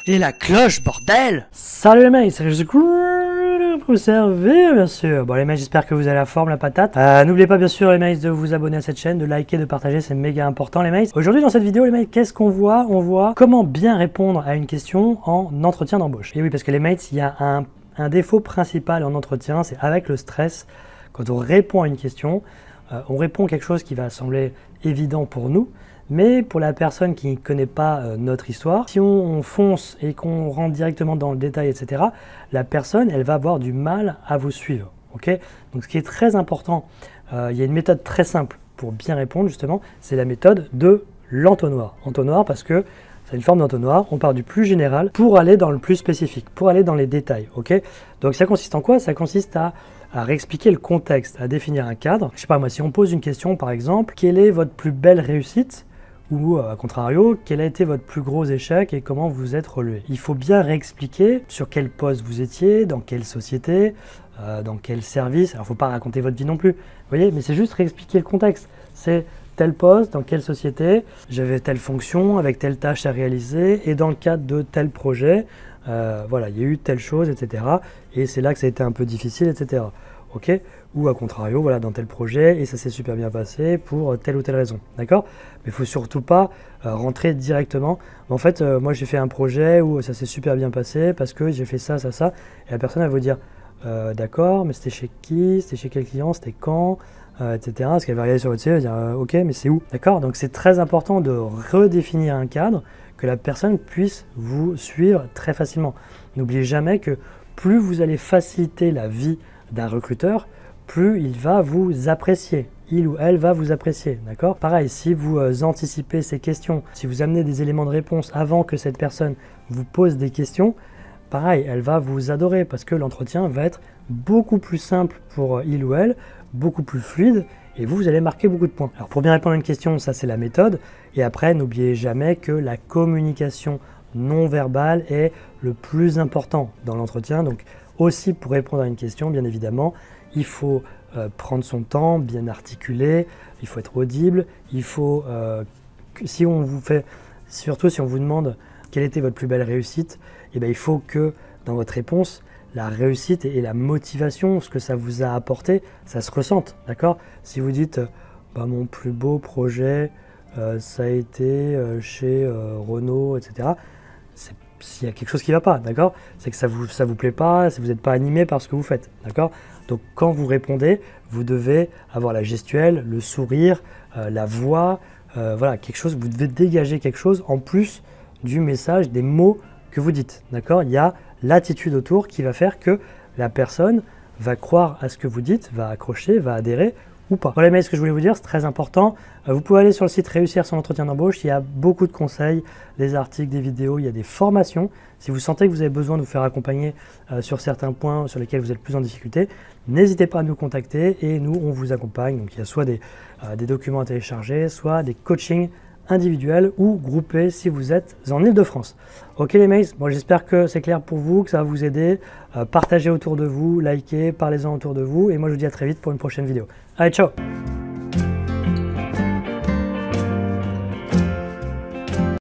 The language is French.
Et la cloche, bordel! Salut les mecs, c'est cool pour vous servir bien sûr. Bon les mecs, j'espère que vous avez la forme, la patate. N'oubliez pas bien sûr les mecs de vous abonner à cette chaîne, de liker, de partager, c'est méga important les mecs. Aujourd'hui dans cette vidéo les mecs, qu'est-ce qu'on voit? On voit comment bien répondre à une question en entretien d'embauche. Et oui, parce que les mecs, il y a un défaut principal en entretien, c'est avec le stress. Quand on répond à une question, on répond quelque chose qui va sembler évident pour nous, mais pour la personne qui ne connaît pas notre histoire, si on fonce et qu'on rentre directement dans le détail, etc., la personne, elle va avoir du mal à vous suivre. Okay, donc ce qui est très important, il y a une méthode très simple pour bien répondre justement, c'est la méthode de l'entonnoir. Entonnoir parce que c'est une forme d'entonnoir, on part du plus général pour aller dans le plus spécifique, pour aller dans les détails. Okay, donc ça consiste en quoi? Ça consiste à réexpliquer le contexte, à définir un cadre. Je sais pas moi, si on pose une question par exemple, quelle est votre plus belle réussite? Ou à contrario, quel a été votre plus gros échec et comment vous êtes relevé? Il faut bien réexpliquer sur quel poste vous étiez, dans quelle société, dans quel service. Alors il ne faut pas raconter votre vie non plus, vous voyez, mais c'est juste réexpliquer le contexte. C'est tel poste, dans quelle société, j'avais telle fonction, avec telle tâche à réaliser, et dans le cadre de tel projet, voilà, il y a eu telle chose, etc. Et c'est là que ça a été un peu difficile, etc. Ok, ou à contrario, voilà, dans tel projet, et ça s'est super bien passé pour telle ou telle raison, d'accord? Mais il ne faut surtout pas rentrer directement. En fait, moi j'ai fait un projet où ça s'est super bien passé parce que j'ai fait ça, ça, ça, et la personne elle va vous dire d'accord, mais c'était chez qui? C'était chez quel client? C'était quand? Etc. Parce qu'elle va regarder sur votre CV et dire ok, mais c'est où? D'accord? Donc c'est très important de redéfinir un cadre, que la personne puisse vous suivre très facilement. N'oubliez jamais que plus vous allez faciliter la vie d'un recruteur, plus il va vous apprécier, il ou elle va vous apprécier, d'accord? Pareil, si vous anticipez ces questions, si vous amenez des éléments de réponse avant que cette personne vous pose des questions, pareil, elle va vous adorer parce que l'entretien va être beaucoup plus simple pour il ou elle, beaucoup plus fluide et vous allez marquer beaucoup de points. Alors pour bien répondre à une question, ça c'est la méthode, et après n'oubliez jamais que la communication non verbale est le plus important dans l'entretien. Donc aussi pour répondre à une question, bien évidemment, il faut prendre son temps, bien articuler, il faut être audible, il faut, si on vous fait, surtout si on vous demande quelle était votre plus belle réussite, eh bien, il faut que dans votre réponse, la réussite et la motivation, ce que ça vous a apporté, ça se ressente, d'accord? Si vous dites bah, mon plus beau projet, ça a été chez Renault, etc., s'il y a quelque chose qui ne va pas, d'accord? C'est que ça vous plaît pas, si vous n'êtes pas animé par ce que vous faites, d'accord? Donc quand vous répondez, vous devez avoir la gestuelle, le sourire, la voix, voilà, quelque chose, vous devez dégager quelque chose en plus du message, des mots que vous dites, d'accord? Il y a l'attitude autour qui va faire que la personne va croire à ce que vous dites, va accrocher, va adhérer ou pas. Voilà, mais ce que je voulais vous dire, c'est très important. Vous pouvez aller sur le site Réussir son entretien d'embauche, il y a beaucoup de conseils, des articles, des vidéos, il y a des formations. Si vous sentez que vous avez besoin de vous faire accompagner sur certains points sur lesquels vous êtes plus en difficulté, n'hésitez pas à nous contacter et nous, on vous accompagne. Donc il y a soit des documents à télécharger, soit des coachings individuels ou groupés si vous êtes en Ile-de-France. Ok les mails, bon, j'espère que c'est clair pour vous, que ça va vous aider. Partagez autour de vous, likez, parlez-en autour de vous et moi je vous dis à très vite pour une prochaine vidéo. Allez, ciao!